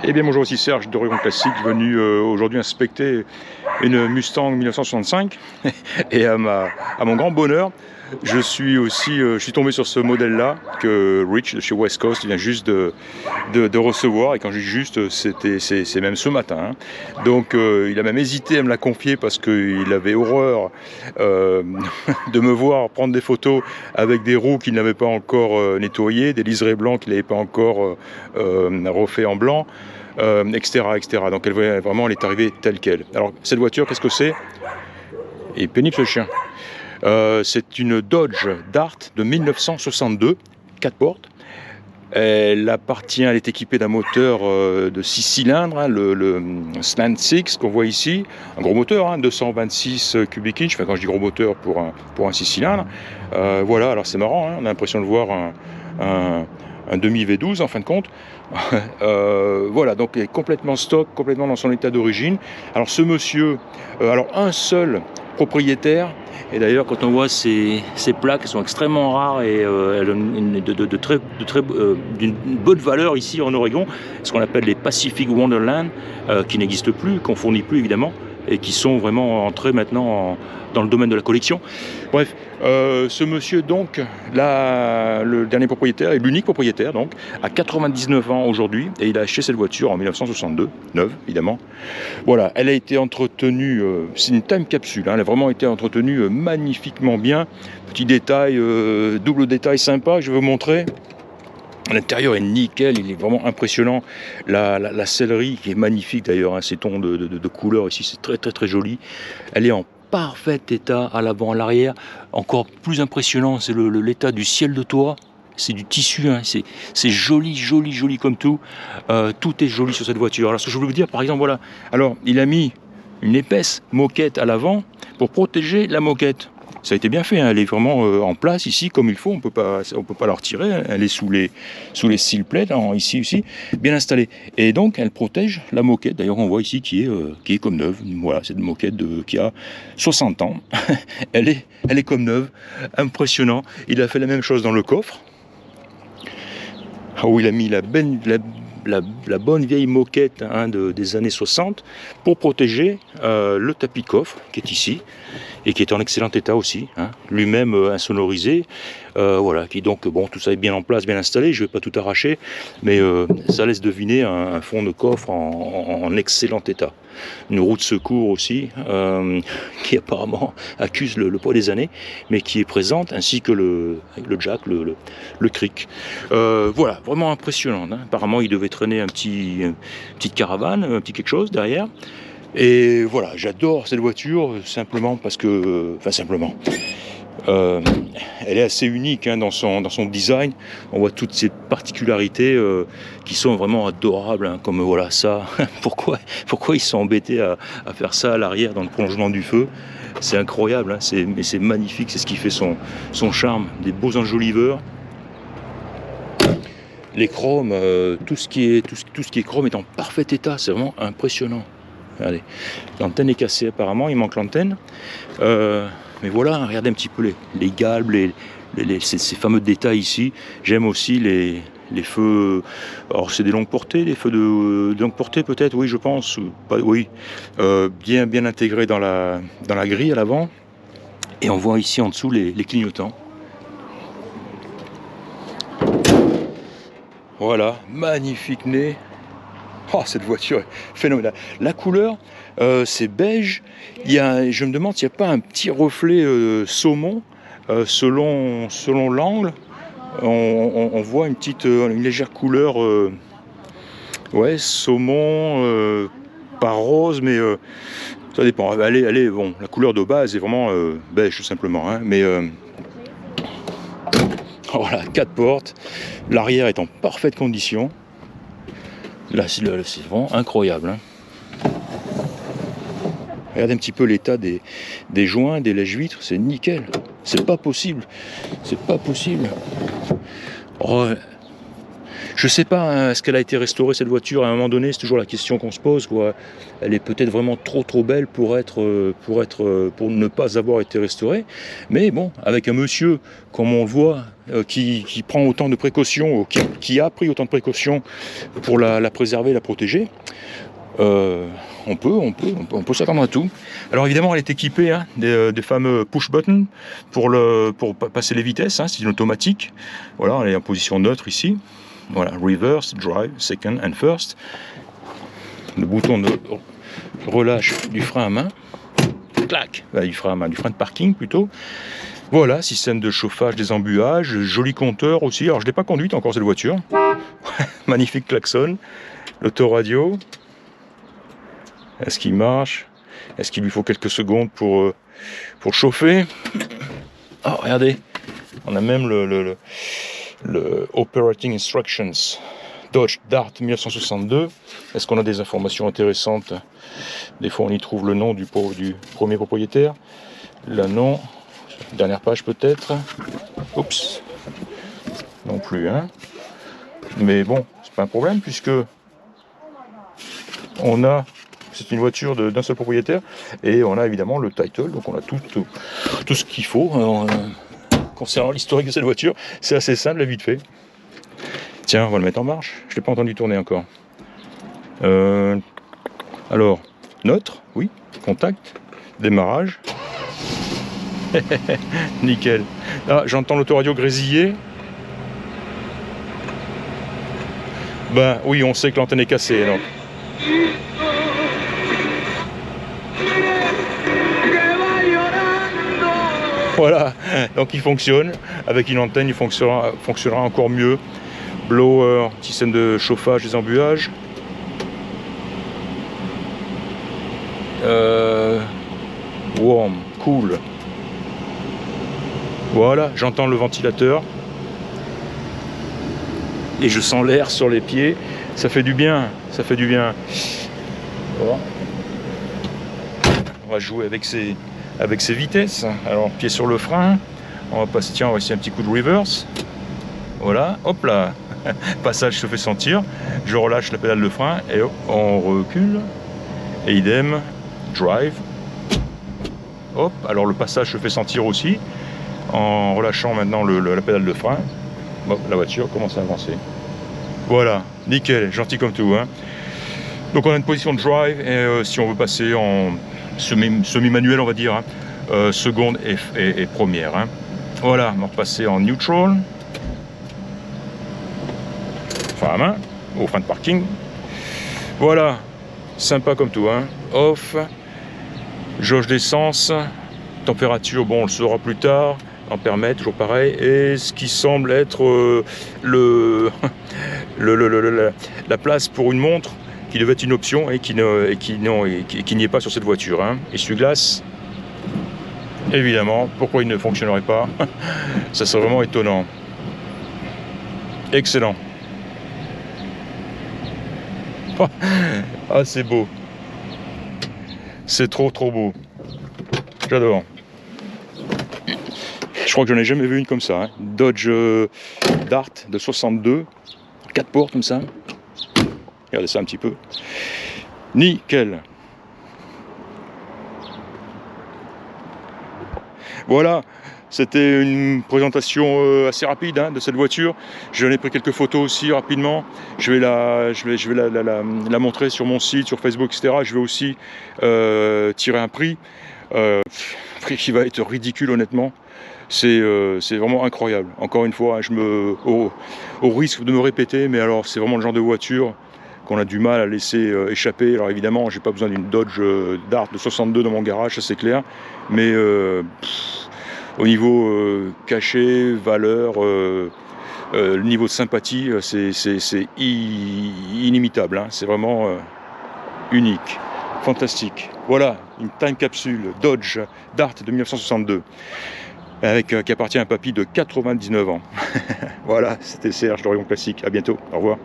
Eh bien bonjour, ici Serge d'Oregon Classique, venu aujourd'hui inspecter une Mustang 1965 et à mon grand bonheur, je suis tombé sur ce modèle-là que Rich de chez West Coast vient juste de recevoir, et quand je dis juste, c'est même ce matin, hein. Donc il a même hésité à me la confier parce qu'il avait horreur de me voir prendre des photos avec des roues qu'il n'avait pas encore nettoyées, des liserés blancs qu'il n'avait pas encore refait en blanc, etc., etc. Donc elle est arrivée telle qu'elle. Alors cette voiture, qu'est-ce que c'est? Il est pénible ce chien. C'est une Dodge Dart de 1962, 4 portes. Elle est équipée d'un moteur de 6 cylindres, hein, le Slant 6 qu'on voit ici, un gros moteur, hein, 226 cubic inch, enfin quand je dis gros moteur pour un 6 cylindres. Voilà, alors c'est marrant, hein, on a l'impression de voir un demi V12 en fin de compte. Voilà, donc elle est complètement stock, complètement dans son état d'origine. Alors ce monsieur, alors un seul propriétaire, et d'ailleurs quand on voit ces plaques, elles sont extrêmement rares et elles ont d'une bonne valeur ici en Oregon, ce qu'on appelle les Pacific Wonderland, qui n'existent plus, qu'on fournit plus évidemment, et qui sont vraiment entrés maintenant dans le domaine de la collection. Bref, ce monsieur donc, là, le dernier propriétaire et l'unique propriétaire donc, a 99 ans aujourd'hui, et il a acheté cette voiture en 1962, neuve évidemment. Voilà, elle a été entretenue, c'est une time capsule, hein, elle a vraiment été entretenue magnifiquement bien. Petit détail, double détail sympa, je vais vous montrer. L'intérieur est nickel, il est vraiment impressionnant. La sellerie qui est magnifique d'ailleurs, hein, ces tons de couleurs ici, c'est très très très joli. Elle est en parfait état à l'avant, à l'arrière. Encore plus impressionnant, c'est l'état du ciel de toit. C'est du tissu, hein, c'est joli, joli, joli comme tout. Tout est joli sur cette voiture. Alors ce que je voulais vous dire, par exemple, voilà. Alors il a mis une épaisse moquette à l'avant pour protéger la moquette. Ça a été bien fait, hein. Elle est vraiment en place ici comme il faut, on peut pas la retirer, hein. Elle est sous les steel plates, hein, ici aussi, bien installée. Et donc elle protège la moquette, d'ailleurs on voit ici qui est comme neuve. Voilà, c'est une moquette qui a 60 ans, elle est comme neuve, impressionnant. Il a fait la même chose dans le coffre, où il a mis la bonne vieille moquette, hein, des années 60 pour protéger le tapis de coffre qui est ici et qui est en excellent état aussi, hein, lui-même insonorisé, voilà, qui donc, bon, tout ça est bien en place, bien installé, je ne vais pas tout arracher, mais ça laisse deviner un fond de coffre en excellent état. Une roue de secours aussi, qui apparemment accuse le poids des années, mais qui est présente, ainsi que le jack, le cric. Voilà, vraiment impressionnant, hein. Apparemment, il devait traîner une petite caravane, un petit quelque chose derrière. Et voilà, j'adore cette voiture, simplement parce que... Enfin, simplement... elle est assez unique, hein, dans son design. On voit toutes ces particularités qui sont vraiment adorables, hein, comme voilà ça. Pourquoi ils sont embêtés à faire ça à l'arrière dans le prolongement du feu? C'est incroyable, hein, mais c'est magnifique, c'est ce qui fait son charme. Des beaux enjoliveurs. Les chromes, tout ce qui est chrome est en parfait état, c'est vraiment impressionnant. Regardez, l'antenne est cassée apparemment, il manque l'antenne. Mais voilà, regardez un petit peu les galbes, ces fameux détails ici. J'aime aussi les feux. Alors c'est des longues portées, les feux de longue portée peut-être, oui je pense. Pas, oui, bien intégrés dans la grille à l'avant. Et on voit ici en dessous les clignotants. Voilà, magnifique nez. Oh, cette voiture est phénoménale. La couleur, c'est beige. Je me demande s'il n'y a pas un petit reflet saumon selon l'angle. On voit une légère couleur, ouais, saumon, pas rose, mais ça dépend. Bon, la couleur de base est vraiment beige tout simplement, hein, mais voilà, 4 portes. L'arrière est en parfaite condition. Là, c'est vraiment incroyable, hein. Regardez un petit peu l'état des joints, des lèche-vitres, c'est nickel. C'est pas possible. Oh, Je sais pas, hein, est-ce qu'elle a été restaurée cette voiture à un moment donné, c'est toujours la question qu'on se pose, quoi. Elle est peut-être vraiment trop belle pour ne pas avoir été restaurée. Mais bon, avec un monsieur, comme on le voit, qui prend autant de précautions, qui a pris autant de précautions pour la préserver, la protéger, on peut s'attendre à tout. Alors évidemment, elle est équipée des fameux push buttons pour passer les vitesses, c'est une automatique. Voilà, elle est en position neutre ici. Voilà, reverse, drive, second and first. Le bouton de relâche du frein à main. Clac, du frein à main, du frein de parking plutôt. Voilà, système de chauffage des embuages, joli compteur aussi. Alors je ne l'ai pas conduite encore cette voiture. Magnifique klaxon, l'autoradio. Est-ce qu'il marche? Est-ce qu'il lui faut quelques secondes pour chauffer? Oh, regardez, on a même le Operating Instructions Dodge Dart 1962. Est-ce qu'on a des informations intéressantes? Des fois on y trouve le nom du premier propriétaire. Le nom, dernière page peut-être. Oups, non plus, hein. Mais bon, c'est pas un problème puisque c'est une voiture d'un seul propriétaire et on a évidemment le title, donc on a tout ce qu'il faut concernant l'historique de cette voiture. C'est assez simple et vite fait. Tiens, on va le mettre en marche. Je ne l'ai pas entendu tourner encore. Alors, oui, contact, démarrage. Nickel. Ah, j'entends l'autoradio grésiller. Ben oui, on sait que l'antenne est cassée, donc. Voilà, donc il fonctionne. Avec une antenne, il fonctionnera encore mieux. Blower, système de chauffage des embuages. Warm, cool. Voilà, j'entends le ventilateur. Et je sens l'air sur les pieds. Ça fait du bien, ça fait du bien. Voilà. On va jouer avec ses vitesses. Alors, pied sur le frein. On va passer, tiens, on va essayer un petit coup de reverse. Voilà, hop là. Passage se fait sentir. Je relâche la pédale de frein et hop, on recule. Et idem, drive. Hop, alors le passage se fait sentir aussi. En relâchant maintenant la pédale de frein. Hop, la voiture commence à avancer. Voilà, nickel, gentil comme tout, hein. Donc on a une position de drive et si on veut passer en semi-manuel, on va dire, seconde et première, hein. Voilà, on va repasser en neutral. Frein à main, au frein de parking. Voilà, sympa comme tout, hein. Off, jauge d'essence, température, bon on le saura plus tard, ampèremètre, toujours pareil, et ce qui semble être la place pour une montre qui devait être une option et qui n'y est pas sur cette voiture, hein. Essuie-glace, évidemment, pourquoi il ne fonctionnerait pas? Ça serait vraiment étonnant. Excellent. Ah, c'est beau. C'est trop beau. J'adore. Je crois que j'en ai jamais vu une comme ça, hein. Dodge Dart de 62, 4 portes comme ça. Regardez ça un petit peu. Nickel. Voilà, c'était une présentation assez rapide, hein, de cette voiture. J'en ai pris quelques photos aussi rapidement. Je vais la montrer sur mon site, sur Facebook, etc. Je vais aussi tirer un prix. Prix qui va être ridicule, honnêtement. C'est vraiment incroyable. Encore une fois, hein, au risque de me répéter, mais alors c'est vraiment le genre de voiture qu'on a du mal à laisser échapper. Alors évidemment, j'ai pas besoin d'une Dodge Dart de 62 dans mon garage, ça c'est clair. Mais au niveau cachet, valeur, le niveau de sympathie, c'est inimitable, hein. C'est vraiment unique, fantastique. Voilà, une time capsule Dodge Dart de 1962. Qui appartient à un papy de 99 ans. Voilà, c'était Serge d'Orion Classique. À bientôt. Au revoir.